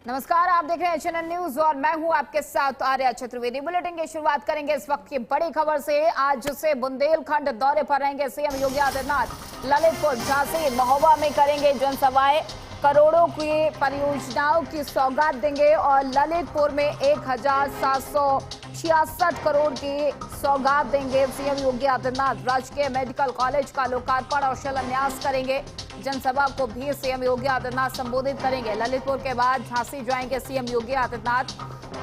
नमस्कार, आप देख रहे हैं एचएनएन न्यूज और मैं हूं आपके साथ आर्या चतुर्वेदी। बुलेटिन की शुरुआत करेंगे इस वक्त की बड़ी खबर से। आज से बुंदेलखंड दौरे पर रहेंगे सीएम योगी आदित्यनाथ। ललितपुर, झांसी, महोबा में करेंगे जनसभाएं। करोड़ों की परियोजनाओं की सौगात देंगे और ललितपुर में 1766 करोड़ की सौगात देंगे सीएम योगी आदित्यनाथ। राजकीय मेडिकल कॉलेज का लोकार्पण और शिलान्यास करेंगे। जनसभा को भी सीएम योगी आदित्यनाथ संबोधित करेंगे। ललितपुर के बाद झांसी जाएंगे सीएम योगी आदित्यनाथ।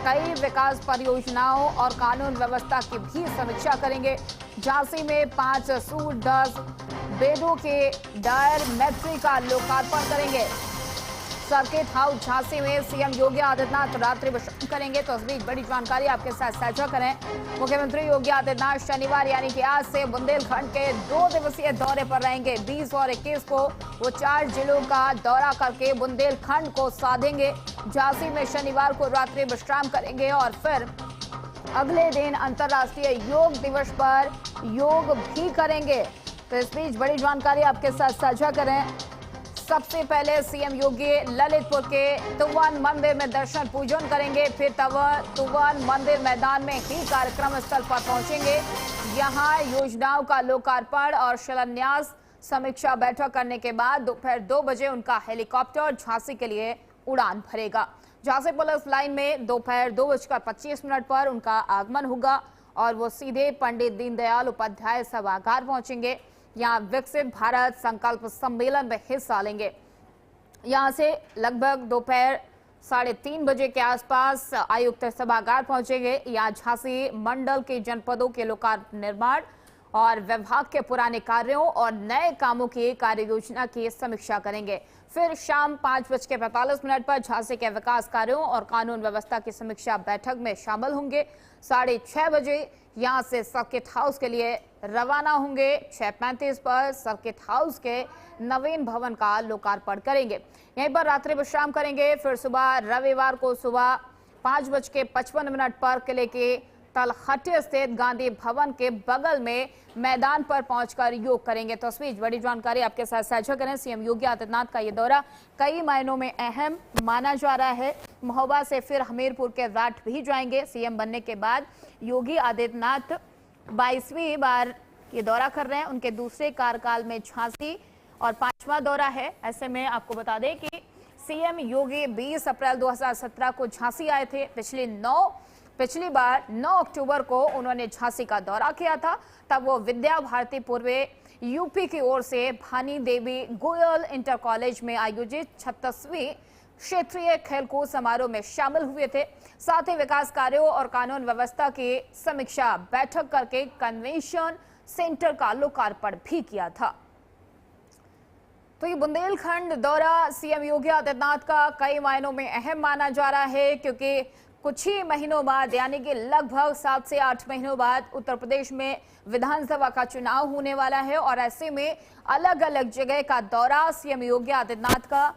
कई विकास परियोजनाओं और कानून व्यवस्था की भी समीक्षा करेंगे। झांसी में 5 सूट 10 बेडों के डायर मैट्री का लोकार्पण करेंगे। सर्किट हाउस झांसी में सीएम योगी आदित्यनाथ रात्रि विश्राम करेंगे। तो इस बीच बड़ी जानकारी आपके साथ साझा करें। मुख्यमंत्री योगी आदित्यनाथ शनिवार यानी कि आज से बुंदेलखंड के 2 दिवसीय दौरे पर रहेंगे। 20 और 21 को वो 4 जिलों का दौरा करके बुंदेलखंड को साधेंगे। झांसी में शनिवार को रात्रि विश्राम करेंगे और फिर अगले दिन अंतर्राष्ट्रीय योग दिवस पर योग भी करेंगे। तो इस बीच बड़ी जानकारी आपके साथ साझा करें। सबसे पहले सीएम योगी ललितपुर के तुवन मंदिर में दर्शन पूजन करेंगे। फिर तुवन मंदिर मैदान में ही कार्यक्रम स्थल पर पहुंचेंगे। यहां योजनाओं का लोकार्पण और शिलान्यास समीक्षा बैठक करने के बाद दोपहर 2 बजे उनका हेलीकॉप्टर झांसी के लिए उड़ान भरेगा। झांसी पुलिस लाइन में दोपहर 2:25 पर उनका आगमन होगा और वो सीधे पंडित दीनदयाल उपाध्याय सभागार पहुंचेंगे। यहाँ विकसित भारत संकल्प सम्मेलन में हिस्सा लेंगे। यहाँ से लगभग दोपहर 3:30 बजे के आसपास आयुक्त सभागार पहुंचेंगे। यहाँ झांसी मंडल के जनपदों के लोकार्पण, निर्माण और विभाग के पुराने कार्यों और नए कामों की कार्य योजना की समीक्षा करेंगे। फिर शाम 5:45 पर झांसी के विकास कार्यों और कानून व्यवस्था की समीक्षा बैठक में शामिल होंगे। 6:30 बजे यहां से सर्किट हाउस के लिए रवाना होंगे। 6:35 पर सर्किट हाउस के नवीन भवन का लोकार्पण करेंगे। यहीं पर रात्रि विश्राम करेंगे। फिर सुबह रविवार को सुबह 5:55 पर किले के तलहटी स्थित गांधी भवन के बगल में मैदान पर पहुंचकर योग करेंगे। तो इस बीच बड़ी जानकारी आपके साथ साझा करें। सीएम योगी आदित्यनाथ का ये दौरा कई मायनों में अहम माना जा रहा है। महोबा से फिर हमीरपुर के राट भी जाएंगे। सीएम बनने के बाद योगी आदित्यनाथ 22वीं बार ये दौरा कर रहे हैं। उनके दूसरे कार्यकाल में झांसी और 5वां दौरा है। ऐसे में आपको बता दें कि सीएम योगी 20 अप्रैल 2017 को झांसी आए थे। पिछली बार 9 अक्टूबर को उन्होंने झांसी का दौरा किया था। तब वो विद्या भारती पूर्व यूपी की ओर से भानी देवी गोयल इंटर कॉलेज में आयोजित 36वीं क्षेत्रीय खेलकूद समारोह में शामिल हुए थे। साथ ही विकास कार्यों और कानून व्यवस्था की समीक्षा बैठक करके कन्वेंशन सेंटर का लोकार्पण भी किया था। तो ये बुंदेलखंड दौरा सीएम योगी आदित्यनाथ का कई मायनों में अहम माना जा रहा है, क्योंकि कुछ ही महीनों बाद यानी कि लगभग 7 से 8 महीनों बाद उत्तर प्रदेश में विधानसभा का चुनाव होने वाला है और ऐसे में अलग अलग जगह का दौरा सीएम योगी आदित्यनाथ का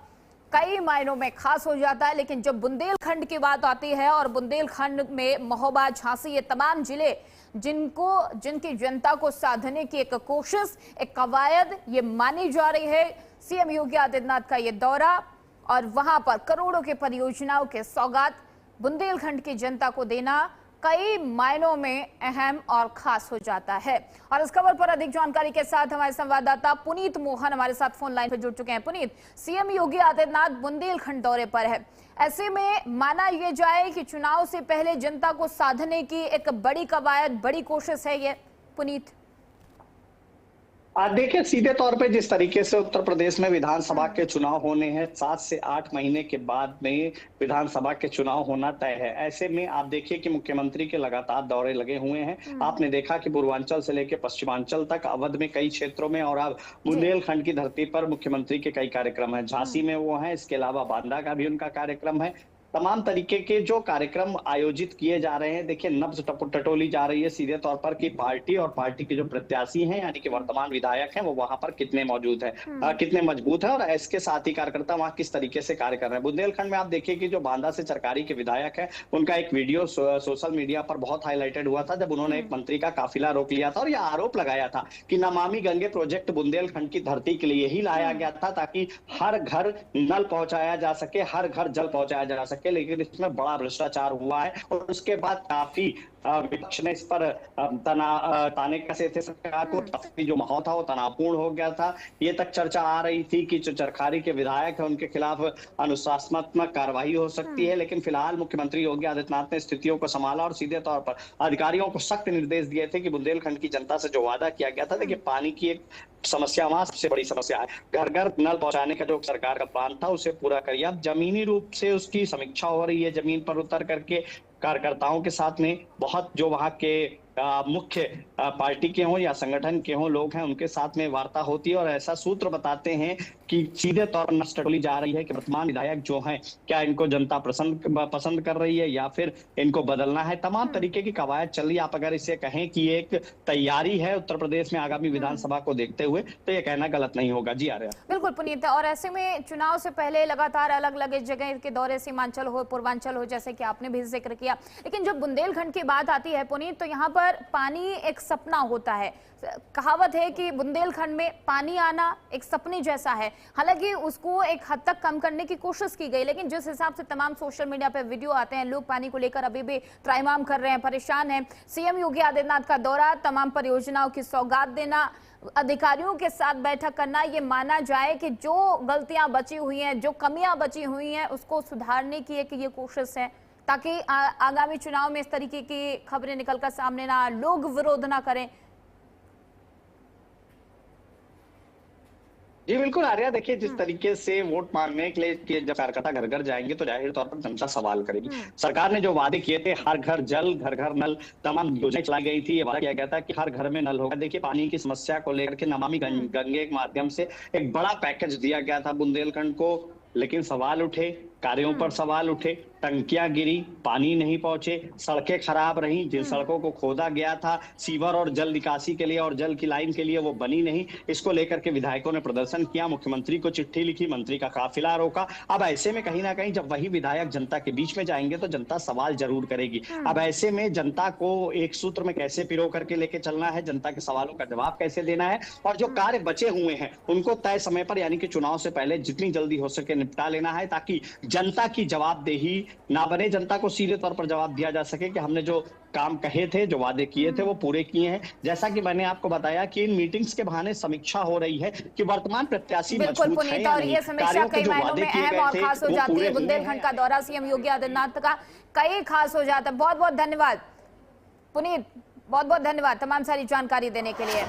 कई मायनों में खास हो जाता है। लेकिन जब बुंदेलखंड की बात आती है और बुंदेलखंड में महोबा, झांसी, ये तमाम जिले जिनकी जनता को साधने की एक कोशिश, एक कवायद ये मानी जा रही है सीएम योगी आदित्यनाथ का ये दौरा, और वहां पर करोड़ों की परियोजनाओं के सौगात बुंदेलखंड की जनता को देना कई मायनों में अहम और खास हो जाता है। और इस खबर पर अधिक जानकारी के साथ हमारे संवाददाता पुनीत मोहन हमारे साथ फोन लाइन पर जुड़ चुके हैं। पुनीत, सीएम योगी आदित्यनाथ बुंदेलखंड दौरे पर है। ऐसे में माना यह जाए कि चुनाव से पहले जनता को साधने की एक बड़ी कवायद, बड़ी कोशिश है ये। पुनीत, देखिए, सीधे तौर पे जिस तरीके से उत्तर प्रदेश में विधानसभा के चुनाव होने हैं, 7 से 8 महीने के बाद में विधानसभा के चुनाव होना तय है। ऐसे में आप देखिए कि मुख्यमंत्री के लगातार दौरे लगे हुए हैं। आपने देखा कि पूर्वांचल से लेकर पश्चिमांचल तक, अवध में कई क्षेत्रों में, और अब बुंदेलखंड की धरती पर मुख्यमंत्री के कई कार्यक्रम हैं। झांसी में वो हैं, इसके अलावा बांदा का भी उनका कार्यक्रम है। तमाम तरीके के जो कार्यक्रम आयोजित किए जा रहे हैं, देखिए नब्ज टटोली जा रही है सीधे तौर पर कि पार्टी और पार्टी के जो प्रत्याशी हैं यानी कि वर्तमान विधायक हैं वो वहां पर कितने मौजूद हैं, कितने मजबूत हैं और इसके साथ ही कार्यकर्ता वहां किस तरीके से कार्य कर रहे हैं। बुंदेलखंड में आप देखिए कि जो बांदा से चरकारी के विधायक हैं उनका एक वीडियो सोशल मीडिया पर बहुत हाईलाइटेड हुआ था जब उन्होंने एक मंत्री का काफिला रोक लिया था और यह आरोप लगाया था कि नमामि गंगे प्रोजेक्ट बुंदेलखंड की धरती के लिए ही लाया गया था ताकि हर घर नल पहुंचाया जा सके, हर घर जल पहुंचाया जा सके, लेकिन इसमें बड़ा भ्रष्टाचार हुआ है और उसके बाद काफी विपक्ष ने इस पर ताने कसे थे सरकार को, काफी जो माहौल था वो तनावपूर्ण हो गया था। ये तक चर्चा आ रही थी कि जो चरखारी के विधायक है उनके खिलाफ अनुशासनात्मक कार्रवाई हो सकती है, लेकिन फिलहाल मुख्यमंत्री योगी आदित्यनाथ ने स्थितियों को संभाला और सीधे तौर पर अधिकारियों को सख्त निर्देश दिए थे कि बुंदेलखंड की जनता से जो वादा किया गया था, देखिए पानी की एक समस्या वहां सबसे बड़ी समस्या है, घर घर नल पहुंचाने का जो सरकार का प्लान था उसे पूरा करिए। अब जमीनी रूप से उसकी समीक्षा हो रही है, जमीन पर उतर करके कार्यकर्ताओं के साथ में बहुत जो वहां के मुख्य पार्टी के हों या संगठन के हों लोग हैं उनके साथ में वार्ता होती है और ऐसा सूत्र बताते हैं कि सीधे तौर पर नब्ज टटोली जा रही है कि वर्तमान विधायक जो हैं क्या इनको जनता पसंद कर रही है या फिर इनको बदलना है। तमाम तरीके की कवायद चल रही है। आप अगर इसे कहें कि एक तैयारी है उत्तर प्रदेश में आगामी विधानसभा को देखते हुए तो ये कहना गलत नहीं होगा। जी आर्या। बिल्कुल पुनीत, और ऐसे में चुनाव से पहले लगातार अलग अलग जगह के दौरे सीमांचल हो पूर्वांचल हो जैसे कि आपने भी जिक्र किया, लेकिन जब बुंदेलखंड की बात आती है पुनीत तो यहाँ पर पानी एक सपना होता है। कहावत है कि बुंदेलखंड में पानी आना एक सपने जैसा है। हालांकि उसको एक हद तक कम करने की कोशिश की गई, लेकिन जिस हिसाब से तमाम सोशल मीडिया पे वीडियो आते हैं, लोग पानी को लेकर अभी भी त्राहिमाम कर रहे हैं, परेशान हैं। सीएम योगी आदित्यनाथ का दौरा, तमाम परियोजनाओं की सौगात देना, अधिकारियों के साथ बैठक करना, ये माना जाए कि जो गलतियां बची हुई हैं, जो कमियां बची हुई हैं उसको सुधारने की एक ये कोशिश है ताकि आगामी चुनाव में इस तरीके की खबरें निकलकर सामने ना, लोग विरोध ना करें। जी बिल्कुल आर्या, देखिए जिस तरीके से वोट मांगने के लिए जब कार्यकर्ता घर घर जाएंगे तो जाहिर तौर पर जनता सवाल करेगी। सरकार ने जो वादे किए थे, हर घर जल, घर घर नल, तमाम योजनाएं चलाई गई थी। ये वादा किया गया था कि हर घर में नल होगा। देखिए पानी की समस्या को लेकर के नमामि गंगे के माध्यम से एक बड़ा पैकेज दिया गया था बुंदेलखंड को, लेकिन सवाल उठे, कार्यों पर सवाल उठे, टंकियां गिरी, पानी नहीं पहुंचे, सड़कें खराब रही। जिन सड़कों को खोदा गया था सीवर और जल निकासी के लिए और जल की लाइन के लिए वो बनी नहीं। इसको लेकर के विधायकों ने प्रदर्शन किया, मुख्यमंत्री को चिट्ठी लिखी, मंत्री का काफिला रोका। अब ऐसे में कहीं ना कहीं जब वही विधायक जनता के बीच में जाएंगे तो जनता सवाल जरूर करेगी। अब ऐसे में जनता को एक सूत्र में कैसे पिरो करके लेके चलना है, जनता के सवालों का जवाब कैसे देना है और जो कार्य बचे हुए हैं उनको तय समय पर यानी कि चुनाव से पहले जितनी जल्दी हो सके निपटा लेना है ताकि जनता की जवाबदेही ना बने, जनता को सीधे तौर पर जवाब दिया जा सके कि हमने जो काम कहे थे, जो वादे किए थे वो पूरे किए हैं। जैसा कि मैंने आपको बताया कि इन मीटिंग्स के बहाने समीक्षा हो रही है कि वर्तमान प्रत्याशी मजबूत है या नहीं। और ये समीक्षा कई मायनों में अहम और खास हो जाती है। बुंदेलखंड का दौरा सीएम योगी आदित्यनाथ का कई खास हो जाता है। बहुत बहुत धन्यवाद पुनीत, बहुत बहुत धन्यवाद तमाम सारी जानकारी देने के लिए।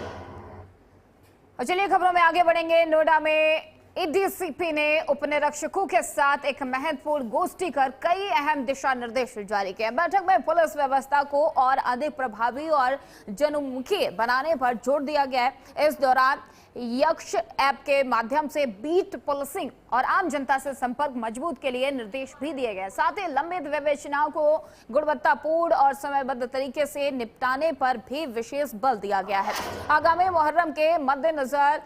और चलिए खबरों में आगे बढ़ेंगे। नोएडा में एडीसीपी ने उपनिरीक्षकों के साथ एक महत्वपूर्ण गोष्ठी कर कई अहम दिशा निर्देश जारी किए। बैठक में पुलिस व्यवस्था को और अधिक प्रभावी और जनमुखी बनाने पर जोर दिया गया है। इस दौरान यक्ष ऐप के माध्यम से बीट पुलिसिंग और आम जनता से संपर्क मजबूत के लिए निर्देश भी दिए गए। साथ ही लंबित विवेचनाओं को गुणवत्तापूर्ण और समयबद्ध तरीके से निपटाने पर भी विशेष बल दिया गया है। आगामी मुहर्रम के मद्देनजर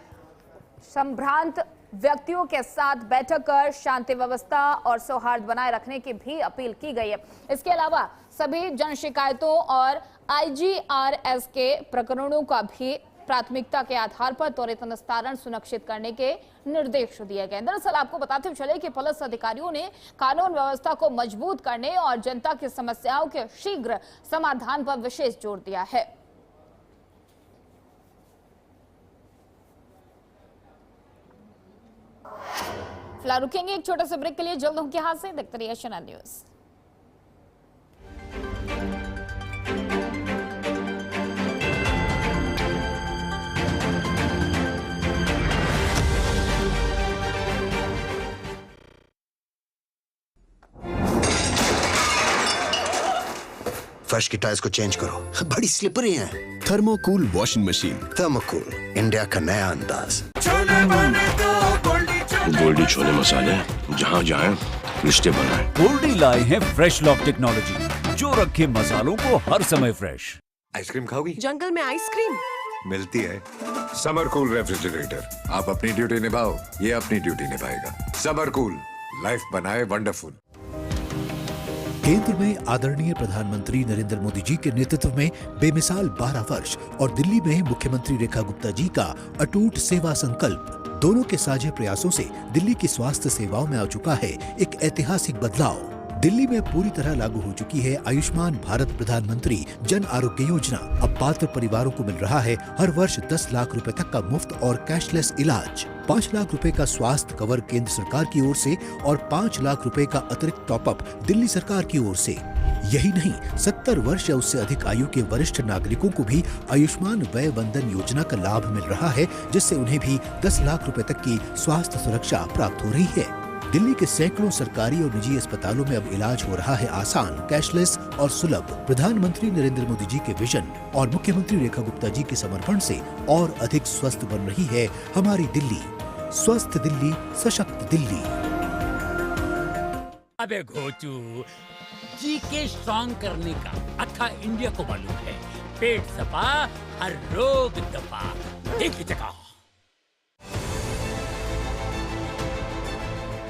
संभ्रांत व्यक्तियों के साथ बैठक कर शांति व्यवस्था और सौहार्द बनाए रखने की भी अपील की गई है। इसके अलावा सभी जन शिकायतों और IGRS के प्रकरणों का भी प्राथमिकता के आधार पर त्वरित निस्तारण सुनिश्चित करने के निर्देश दिए गए। दरअसल आपको बताते चले कि पुलिस अधिकारियों ने कानून व्यवस्था को मजबूत करने और जनता की समस्याओं के शीघ्र समाधान पर विशेष जोर दिया है। फिलहाल रुकेंगे एक छोटे से ब्रेक के लिए, जल्द हूं के हाथ से देखते रहिए चैनल न्यूज। फर्श की टाइल्स को चेंज करो, बड़ी स्लिपरी हैं। थर्मोकूल वॉशिंग मशीन। थर्मोकूल, इंडिया का नया अंदाज। गोल्डी छोले मसाले, जहाँ जाएं रिश्ते बनाए। गोल्डी लाए हैं फ्रेश लॉक टेक्नोलॉजी जो रखे मसालों को हर समय फ्रेश। आइसक्रीम खाओगी? जंगल में आइसक्रीम मिलती है। समर कूल रेफ्रिजरेटर, आप अपनी ड्यूटी निभाओ, ये अपनी ड्यूटी निभाएगा। समर कूल, लाइफ बनाए वंडरफुल। केंद्र में आदरणीय प्रधानमंत्री नरेंद्र मोदी जी के नेतृत्व में बेमिसाल 12 वर्ष और दिल्ली में मुख्यमंत्री रेखा गुप्ता जी का अटूट सेवा संकल्प, दोनों के साझे प्रयासों से दिल्ली की स्वास्थ्य सेवाओं में आ चुका है एक ऐतिहासिक बदलाव। दिल्ली में पूरी तरह लागू हो चुकी है आयुष्मान भारत प्रधानमंत्री जन आरोग्य योजना। अब पात्र परिवारों को मिल रहा है हर वर्ष 10 लाख रुपए तक का मुफ्त और कैशलेस इलाज, 5 लाख रुपए का स्वास्थ्य कवर केंद्र सरकार की ओर से और 5 लाख रुपए का अतिरिक्त टॉपअप दिल्ली सरकार की ओर से। यही नहीं, 70 वर्ष या उससे अधिक आयु के वरिष्ठ नागरिकों को भी आयुष्मान वय वंदन योजना का लाभ मिल रहा है, जिससे उन्हें भी 10 लाख रुपए तक की स्वास्थ्य सुरक्षा प्राप्त हो रही है। दिल्ली के सैकड़ों सरकारी और निजी अस्पतालों में अब इलाज हो रहा है आसान, कैशलेस और सुलभ। प्रधानमंत्री नरेंद्र मोदी जी के विजन और मुख्यमंत्री रेखा गुप्ता जी के समर्पण से और अधिक स्वस्थ बन रही है हमारी दिल्ली। स्वस्थ दिल्ली, सशक्त दिल्ली। अबे घोचू, जी के स्ट्रॉन्ग करने का अथा इंडिया को मालूम है। पेट सफा, हर रोग दफा, एक ही जगह।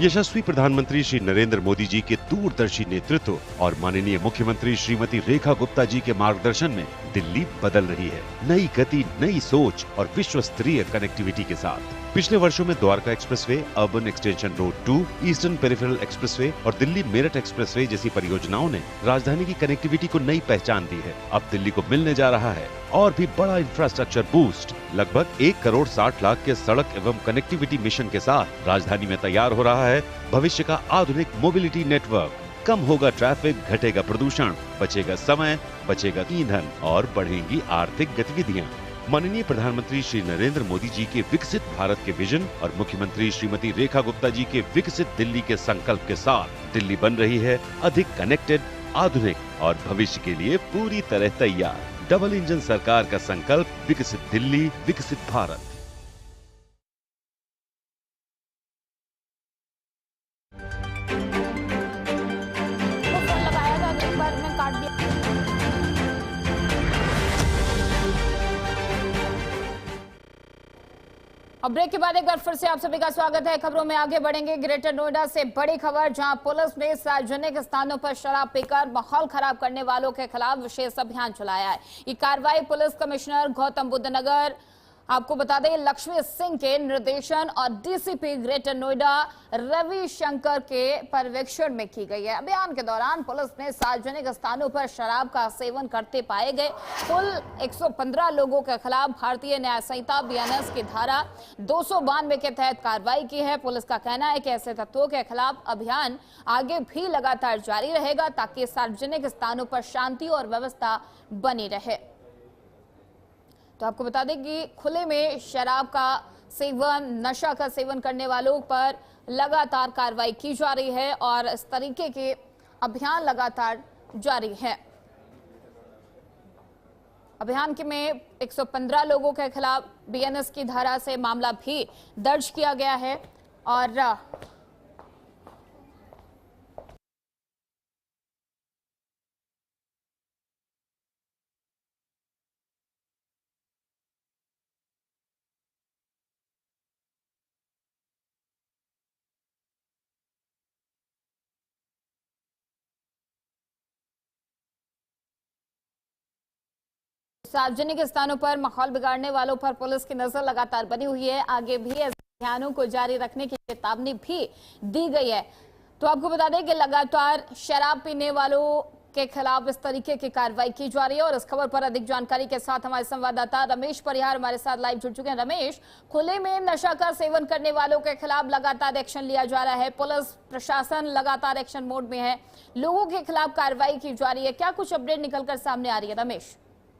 यशस्वी प्रधानमंत्री श्री नरेंद्र मोदी जी के दूरदर्शी नेतृत्व और माननीय मुख्यमंत्री श्रीमती रेखा गुप्ता जी के मार्गदर्शन में दिल्ली बदल रही है, नई गति, नई सोच और विश्व स्तरीय कनेक्टिविटी के साथ। पिछले वर्षों में Dwarka expressway, urban extension road 2, eastern peripheral expressway और दिल्ली मेरठ एक्सप्रेसवे जैसी परियोजनाओं ने राजधानी की कनेक्टिविटी को नई पहचान दी है। अब दिल्ली को मिलने जा रहा है और भी बड़ा इंफ्रास्ट्रक्चर बूस्ट। लगभग 1 करोड़ 60 लाख के सड़क एवं कनेक्टिविटी मिशन के साथ राजधानी में तैयार हो रहा है भविष्य का आधुनिक मोबिलिटी नेटवर्क। कम होगा ट्रैफिक, घटेगा प्रदूषण, बचेगा समय, बचेगा ईंधन और बढ़ेंगी आर्थिक गतिविधियां। माननीय प्रधानमंत्री श्री नरेंद्र मोदी जी के विकसित भारत के विजन और मुख्यमंत्री श्रीमती रेखा गुप्ता जी के विकसित दिल्ली के संकल्प के साथ दिल्ली बन रही है अधिक कनेक्टेड, आधुनिक और भविष्य के लिए पूरी तरह तैयार। डबल इंजन सरकार का संकल्प, विकसित दिल्ली, विकसित भारत। लगाया था, एक बार में काट दिया। अब ब्रेक के बाद एक बार फिर से आप सभी का स्वागत है। खबरों में आगे बढ़ेंगे। ग्रेटर नोएडा से बड़ी खबर, जहां पुलिस ने सार्वजनिक स्थानों पर शराब पीकर माहौल खराब करने वालों के खिलाफ विशेष अभियान चलाया है। ये कार्रवाई पुलिस कमिश्नर गौतम बुद्ध नगर, आपको बता दें लक्ष्मी सिंह के निर्देशन और डीसीपी ग्रेटर नोएडा रवि शंकर के पर्यवेक्षण में की गई है। अभियान के दौरान पुलिस ने सार्वजनिक स्थानों पर शराब का सेवन करते पाए गए कुल 115 लोगों के खिलाफ भारतीय न्याय संहिता बीएनएस की धारा 292 के तहत कार्रवाई की है। पुलिस का कहना है कि ऐसे तत्वों के खिलाफ अभियान आगे भी लगातार जारी रहेगा ताकि सार्वजनिक स्थानों पर शांति और व्यवस्था बनी रहे। तो आपको बता दें कि खुले में शराब का सेवन, नशा का सेवन करने वालों पर लगातार कार्रवाई की जा रही है और इस तरीके के अभियान लगातार जारी है। अभियान के में 115 लोगों के खिलाफ बीएनएस की धारा से मामला भी दर्ज किया गया है और सार्वजनिक स्थानों पर माहौल बिगाड़ने वालों पर पुलिस की नजर लगातार बनी हुई है। आगे भी ऐसे अभियानों को जारी रखने की चेतावनी भी दी गई है। तो आपको बता दें कि लगातार शराब पीने वालों के खिलाफ इस तरीके की कार्रवाई की जा रही है और इस खबर पर अधिक जानकारी के साथ हमारे संवाददाता रमेश परिहार हमारे साथ लाइव जुड़ चुके हैं। रमेश, खुले में नशा का सेवन करने वालों के खिलाफ लगातार एक्शन लिया जा रहा है, पुलिस प्रशासन लगातार एक्शन मोड में है, लोगों के खिलाफ कार्रवाई की जा रही है, क्या कुछ अपडेट निकलकर सामने आ रही है रमेश?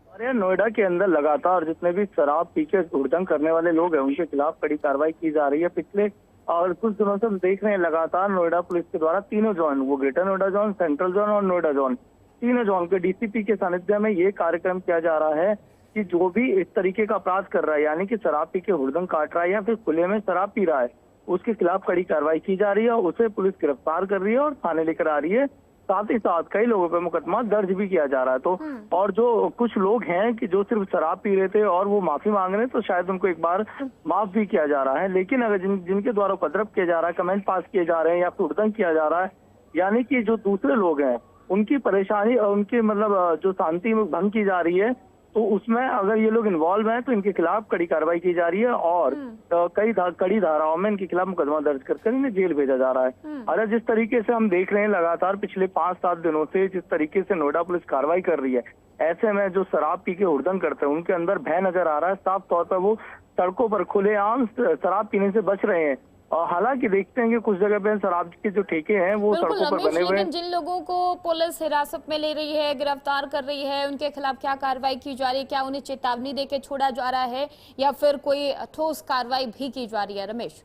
अरे नोएडा के अंदर लगातार जितने भी शराब पी के हुड़दंग करने वाले लोग हैं उनके खिलाफ कड़ी कार्रवाई की जा रही है। पिछले और कुछ दिनों से हम देख रहे हैं लगातार नोएडा पुलिस के द्वारा तीनों जोन, वो greater Noida zone, central zone और नोएडा जोन, तीनों जोन के डीसीपी के सानिध्य में ये कार्यक्रम किया जा रहा है कि जो भी इस तरीके का अपराध कर रहा है, यानी कि शराब पी के हुड़दंग काट रहा है या फिर खुले में शराब पी रहा है, उसके खिलाफ कड़ी कार्रवाई की जा रही है, उसे पुलिस गिरफ्तार कर रही है और थाने लेकर आ रही है। साथ ही साथ कई लोगों पर मुकदमा दर्ज भी किया जा रहा है। तो और जो कुछ लोग हैं कि जो सिर्फ शराब पी रहे थे और वो माफी मांग रहे हैं, तो शायद उनको एक बार माफ भी किया जा रहा है। लेकिन अगर जिनके द्वारा उपद्रव किया जा रहा है, कमेंट पास किए जा रहे हैं या उद्दंड किया जा रहा है, यानी कि जो दूसरे लोग हैं उनकी परेशानी और उनकी मतलब जो शांति में भंग की जा रही है, तो उसमें अगर ये लोग इन्वॉल्व हैं तो इनके खिलाफ कड़ी कार्रवाई की जा रही है और कड़ी धाराओं में इनके खिलाफ मुकदमा दर्ज कर इन्हें जेल भेजा जा रहा है। अरे जिस तरीके से हम देख रहे हैं लगातार पिछले 5-7 दिनों से जिस तरीके से नोएडा पुलिस कार्रवाई कर रही है, ऐसे में जो शराब पी के हुड़दंग करते हैं उनके अंदर भय नजर आ रहा है। साफ तौर पर वो सड़कों पर खुलेआम शराब पीने से बच रहे हैं। और हालांकि देखते हैं कि कुछ जगह पे शराब के जो ठेके हैं वो सड़कों पर बने हुए हैं। जिन लोगों को पुलिस हिरासत में ले रही है, गिरफ्तार कर रही है, उनके खिलाफ क्या कार्रवाई की जा रही है? क्या उन्हें चेतावनी देके छोड़ा जा रहा है या फिर कोई ठोस कार्रवाई भी की जा रही है? रमेश,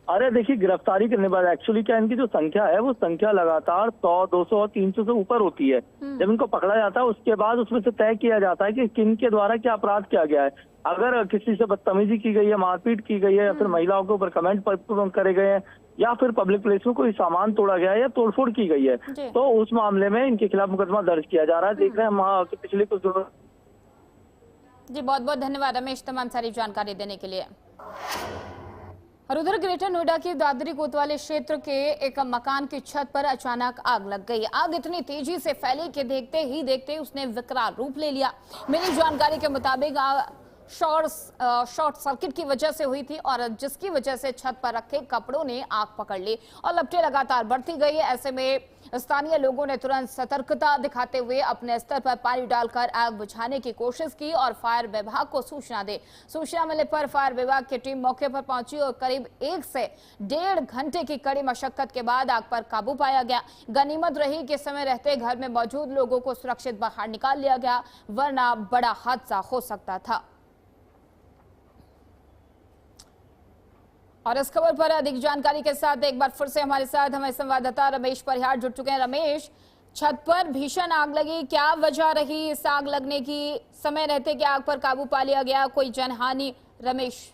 अरे देखिए, गिरफ्तारी करने बाद एक्चुअली क्या इनकी जो संख्या है वो संख्या लगातार 100, 200, 300 से ऊपर होती है। जब इनको पकड़ा जाता है उसके बाद उसमें से तय किया जाता है कि किन के द्वारा क्या अपराध किया गया है। अगर किसी से बदतमीजी की गई है, मारपीट की गई है, या फिर महिलाओं के ऊपर कमेंट करे गए हैं, या फिर पब्लिक प्लेस में कोई सामान तोड़ा गया है या तोड़फोड़ की गई है, तो उस मामले में इनके खिलाफ मुकदमा दर्ज किया जा रहा है। देख रहे हैं हम पिछले कुछ दिनों। जी बहुत बहुत धन्यवाद रमेश तमाम सारी जानकारी देने के लिए। और उधर ग्रेटर नोएडा के दादरी कोतवाली क्षेत्र के एक मकान की छत पर अचानक आग लग गई। आग इतनी तेजी से फैली कि देखते उसने विकराल रूप ले लिया। मिली जानकारी के मुताबिक शॉर्ट सर्किट की वजह से हुई थी और जिसकी वजह से छत पर रखे कपड़ों ने आग पकड़ ली और लपटें लगातार बढ़ती गई। ऐसे में स्थानीय लोगों ने तुरंत सतर्कता दिखाते हुए अपने स्तर पर पानी डालकर आग बुझाने की कोशिश की और फायर विभाग को सूचना दी। सूचना मिलने पर फायर विभाग की टीम मौके पर पहुंची और करीब 1 से 1.5 घंटे की कड़ी मशक्कत के बाद आग पर काबू पाया गया। गनीमत रही कि समय रहते घर में मौजूद लोगों को सुरक्षित बाहर निकाल लिया गया, वरना बड़ा हादसा हो सकता था। और इस खबर पर अधिक जानकारी के साथ एक बार फिर से हमारे साथ हमारे संवाददाता रमेश परिहार जुड़ चुके हैं। रमेश, छत पर भीषण आग लगी, क्या वजह रही इस आग लगने की? समय रहते क्या आग पर काबू पा लिया गया? कोई जनहानि? रमेश,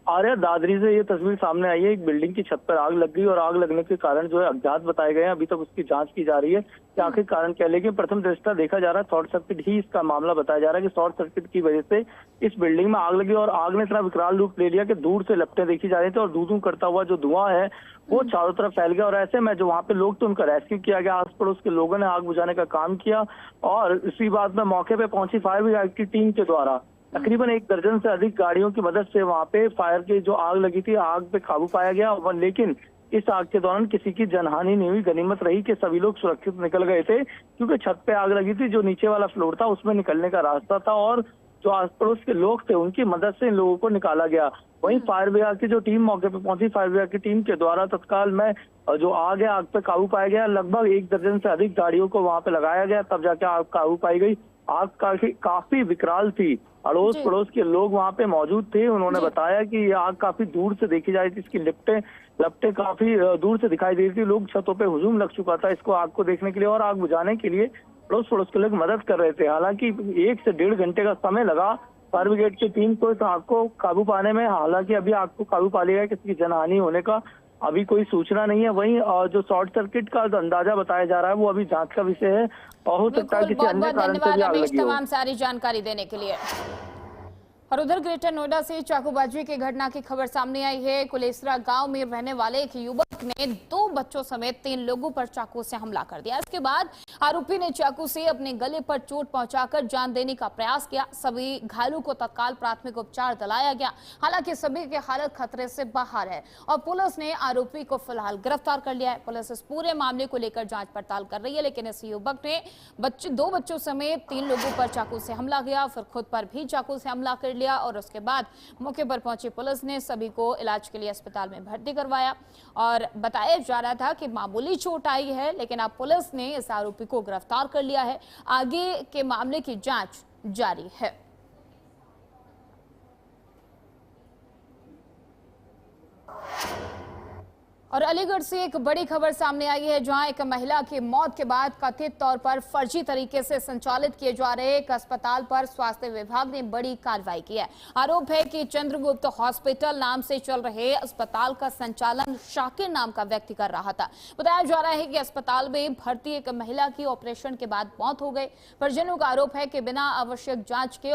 अरे दादरी से ये तस्वीर सामने आई है, एक बिल्डिंग की छत पर आग लग गई और आग लगने के कारण जो है अज्ञात बताए गए हैं। अभी तक उसकी जांच की जा रही है कि आखिर कारण क्या। लेकिन प्रथम दृष्टया देखा जा रहा है शॉर्ट सर्किट ही इसका मामला बताया जा रहा है कि शॉर्ट सर्किट की वजह से इस बिल्डिंग में आग लगी और आग ने इतना विकराल रूप ले लिया कि दूर से लपटें देखी जा रही थी और दूर करता हुआ जो धुआं है वो चारों तरफ फैल गया। और ऐसे में जो वहाँ पे लोग थे उनका रेस्क्यू किया गया, आस पड़ोस के लोगों ने आग बुझाने का काम किया और इसी बात में मौके पे पहुंची फायर विभाग की टीम के द्वारा तकरीबन 1 दर्जन से अधिक गाड़ियों की मदद से वहाँ पे फायर की जो आग लगी थी आग पे काबू पाया गया। लेकिन इस आग के दौरान किसी की जनहानि नहीं हुई। गनीमत रही कि सभी लोग सुरक्षित निकल गए थे, क्योंकि छत पे आग लगी थी, जो नीचे वाला फ्लोर था उसमें निकलने का रास्ता था और जो आस पड़ोस के लोग थे उनकी मदद से इन लोगों को निकाला गया। वहीं फायर विभाग की जो टीम मौके पे पहुंची, फायर विभाग की टीम के द्वारा तत्काल में जो आग है आग पे काबू पाया गया। लगभग 1 दर्जन से अधिक गाड़ियों को वहाँ पे लगाया गया, तब जाके आग काबू पाई गई। आग काफी विकराल थी। अड़ोस पड़ोस के लोग वहाँ पे मौजूद थे, उन्होंने बताया कि ये आग काफी दूर से देखी जा रही थी, इसकी लपटें काफी दूर से दिखाई दे रही थी। लोग छतों पे हुजूम लग चुका था इसको आग को देखने के लिए और आग बुझाने के लिए अड़ोस पड़ोस के लोग मदद कर रहे थे। हालांकि 1 से 1.5 घंटे का समय लगा फायर ब्रिगेड की टीम को इस आग को काबू पाने में। हालांकि अभी आग को काबू पा लिया है, किसी की जनहानि होने का अभी कोई सूचना नहीं है। वहीं जो शॉर्ट सर्किट का अंदाजा बताया जा रहा है वो अभी जांच का विषय है और हो सकता है किसी अन्य कारण से भी आग लगी हो। तमाम सारी जानकारी देने के लिए। और उधर ग्रेटर नोएडा से चाकूबाजी की घटना की खबर सामने आई है। कुलेसरा गांव में रहने वाले एक युवक ने 2 बच्चों समेत 3 लोगों पर चाकू से हमला कर दिया। इसके बाद आरोपी ने चाकू से अपने गले पर चोट पहुंचाकर जान देने का प्रयास किया। सभी घायलों को तत्काल प्राथमिक उपचार दिलाया गया। हालांकि सभी की हालत खतरे से बाहर है और पुलिस ने आरोपी को फिलहाल गिरफ्तार कर लिया है। पुलिस इस पूरे मामले को लेकर जांच पड़ताल कर रही है, लेकिन इस युवक ने 2 बच्चों समेत 3 लोगों पर चाकू से हमला किया, फिर खुद पर भी चाकू से हमला कर लिया और उसके बाद मौके पर पहुंची पुलिस ने सभी को इलाज के लिए अस्पताल में भर्ती करवाया और बताया जा रहा था कि मामूली चोट आई है, लेकिन अब पुलिस ने इस आरोपी को गिरफ्तार कर लिया है। आगे के मामले की जांच जारी है। और अलीगढ़ से एक बड़ी खबर सामने आई है, जहां एक महिला की मौत के बाद कथित तौर पर फर्जी तरीके से संचालित किए जा रहे एक अस्पताल पर स्वास्थ्य विभाग ने बड़ी कार्रवाई की है। आरोप है कि चंद्रगुप्त हॉस्पिटल नाम से चल रहे अस्पताल का संचालन शाकिर नाम का व्यक्ति कर रहा था। बताया जा रहा है कि अस्पताल में भर्ती एक महिला की ऑपरेशन के बाद मौत हो गई। परिजनों का आरोप है कि बिना आवश्यक जांच के